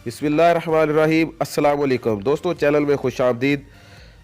बिस्मिल्लाहिर्रहमानिर्रहीम। अस्सलाम वालेकुम दोस्तों, चैनल में खुश आमदीद।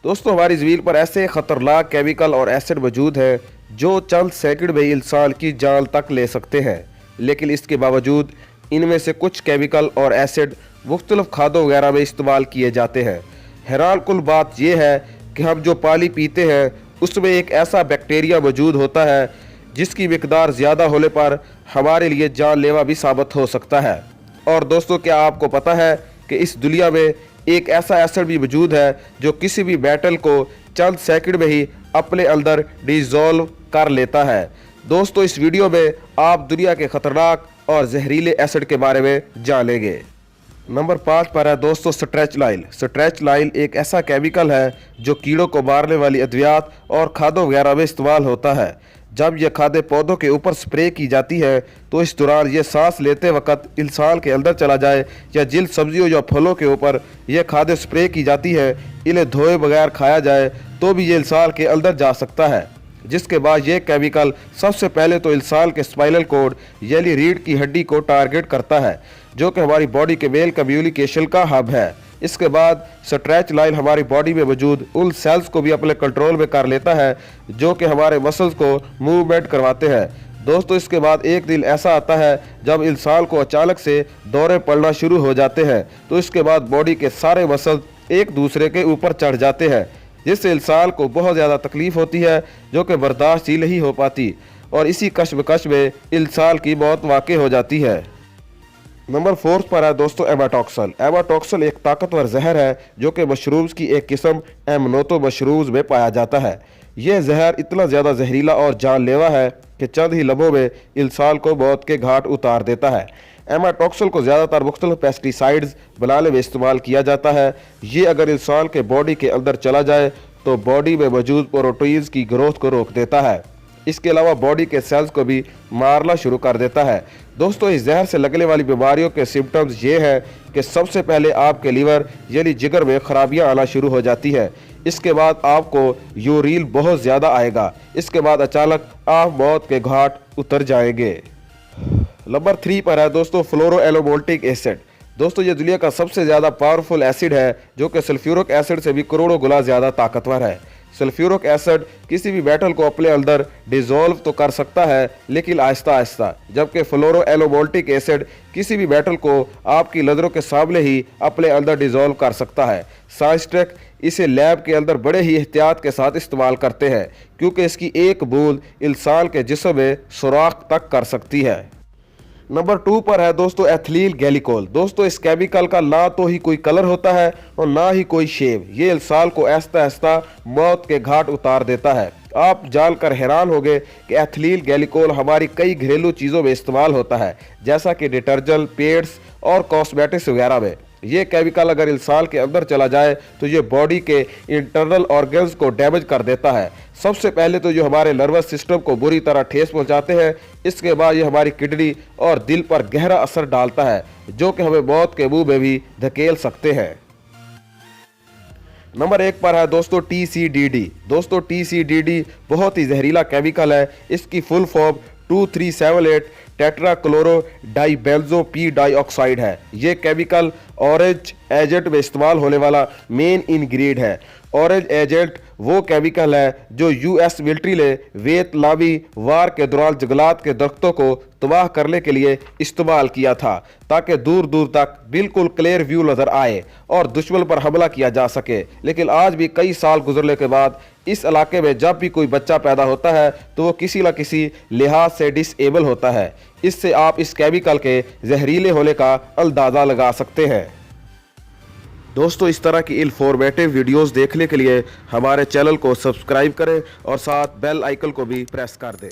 दोस्तों, हमारी ज़मीन पर ऐसे ख़तरनाक केमिकल और एसिड मौजूद हैं जो चंद सेकंड में इंसान की जान तक ले सकते हैं, लेकिन इसके बावजूद इनमें से कुछ केमिकल और एसिड मुख्तलिफ खादों वगैरह में इस्तेमाल किए जाते हैं। हैरान कुल बात यह है कि हम जो पानी पीते हैं उसमें एक ऐसा बैक्टीरिया मौजूद होता है जिसकी मिकदार ज़्यादा होने पर हमारे लिए जानलेवा भी साबित हो सकता है। और दोस्तों, क्या आपको पता है कि इस दुनिया में एक ऐसा एसिड भी मौजूद है जो किसी भी मेटल को चंद सेकंड में ही अपने अंदर डिसॉल्व कर लेता है। दोस्तों, इस वीडियो में आप दुनिया के खतरनाक और जहरीले एसिड के बारे में जानेंगे। नंबर 5 पर है दोस्तों स्ट्रेच लाइल। स्ट्रेच लाइल एक ऐसा केमिकल है जो कीड़ों को मारने वाली अद्वियात और खादों वगैरह में इस्तेमाल होता है। जब यह खादें पौधों के ऊपर स्प्रे की जाती है तो इस दौरान ये सांस लेते वक्त इंसान के अंदर चला जाए या जिन सब्जियों या फलों के ऊपर यह खादें स्प्रे की जाती है इन्हें धोए बगैर खाया जाए तो भी ये इंसान के अंदर जा सकता है, जिसके बाद ये केमिकल सबसे पहले तो इंसान के स्पाइनल कोड यानी रीढ़ की हड्डी को टारगेट करता है, जो कि हमारी बॉडी के मेल कम्युनिकेशन का हब है। इसके बाद स्ट्रेच लाइन हमारी बॉडी में मौजूद उन सेल्स को भी अपने कंट्रोल में कर लेता है जो कि हमारे मसल्स को मूवमेंट करवाते हैं। दोस्तों, इसके बाद एक दिन ऐसा आता है जब इंसान को अचानक से दौरे पड़ना शुरू हो जाते हैं, तो इसके बाद बॉडी के सारे मसल्स एक दूसरे के ऊपर चढ़ जाते हैं, जिससे इंसान को बहुत ज़्यादा तकलीफ होती है जो कि बर्दाश्त ही नहीं हो पाती, और इसी कश्मकश में इंसान की मौत वाक़ई हो जाती है। नंबर 4 पर है दोस्तों एमाटॉक्सल। एमाटॉक्सल एक ताकतवर जहर है जो कि मशरूम्स की एक किस्म एमनोतो मशरूम्स में पाया जाता है। यह जहर इतना ज़्यादा जहरीला और जानलेवा है कि चंद ही लम्हों में इंसान को मौत के घाट उतार देता है। एमाटॉक्सल को ज़्यादातर मुख्तलिफ पेस्टिसाइड्स बनाने में इस्तेमाल किया जाता है। ये अगर इंसान के बॉडी के अंदर चला जाए तो बॉडी में मौजूद प्रोटीन्स की ग्रोथ को रोक देता है। इसके अलावा बॉडी के सेल्स को भी मारना शुरू कर देता है। दोस्तों, इस जहर से लगने वाली बीमारियों के सिम्टम्स ये हैं कि सबसे पहले आपके लीवर यानी जिगर में खराबियां आना शुरू हो जाती है। इसके बाद आपको यूरिन बहुत ज़्यादा आएगा। इसके बाद अचानक आप मौत के घाट उतर जाएंगे। नंबर 3 पर है दोस्तों फ्लोरोएलोमोल्टिक एसिड। दोस्तों, ये दुनिया का सबसे ज़्यादा पावरफुल एसिड है जो कि सल्फ्यूरिक एसिड से भी करोड़ों गुना ज़्यादा ताकतवर है। सल्फ्यूरिक एसिड किसी भी मेटल को अपने अंदर डिसॉल्व तो कर सकता है लेकिन आहिस्ता आहिस्ता, जबकि फ्लोरोएलोमोल्टिक एसिड किसी भी मेटल को आपकी नज़रों के सामने ही अपने अंदर डिसॉल्व कर सकता है। साइंटिस्ट इसे लैब के अंदर बड़े ही एहतियात के साथ इस्तेमाल करते हैं क्योंकि इसकी एक बूंद इंसान के जिस्म में सुराख तक कर सकती है। नंबर 2 पर है दोस्तों एथिलील ग्लिकोल। दोस्तों, इस केमिकल का ना तो ही कोई कलर होता है और ना ही कोई शेप। ये इंसान को आहिस्ता आहिस्ता मौत के घाट उतार देता है। आप जानकर हैरान होंगे कि एथिलील ग्लिकोल हमारी कई घरेलू चीज़ों में इस्तेमाल होता है, जैसा कि डिटर्जेंट, पेंट्स और कॉस्मेटिक्स वगैरह में। ये केमिकल अगर इंसान के अंदर चला जाए तो ये बॉडी के इंटरनल ऑर्गन्स को डैमेज कर देता है। सबसे पहले तो जो हमारे नर्वस सिस्टम को बुरी तरह ठेस पहुंचाते हैं। इसके बाद ये हमारी किडनी और दिल पर गहरा असर डालता है जो कि हमें मौत के मुंह में भी धकेल सकते हैं। नंबर 1 पर है दोस्तों TCDD। दोस्तों, TCDD बहुत ही जहरीला केमिकल है। इसकी full form 2378 tetrachloro dibenzo P dioxide है। ये केमिकल ऑरेंज एजेंट में इस्तेमाल होने वाला मेन इंग्रेडिएंट है। ऑरेंज एजेंट वो केमिकल है जो US मिलिट्री ने वियतनामी वार के दौरान जंगलात के दरख्तों को तबाह करने के लिए इस्तेमाल किया था ताकि दूर दूर तक बिल्कुल क्लियर व्यू नज़र आए और दुश्मन पर हमला किया जा सके। लेकिन आज भी कई साल गुजरने के बाद इस इलाके में जब भी कोई बच्चा पैदा होता है तो वो किसी न किसी लिहाज से डिसेबल होता है। इससे आप इस केमिकल के जहरीले होने का अंदाज़ा लगा सकते हैं। दोस्तों, इस तरह की इंफॉर्मेटिव वीडियोस देखने के लिए हमारे चैनल को सब्सक्राइब करें और साथ बेल आइकन को भी प्रेस कर दें।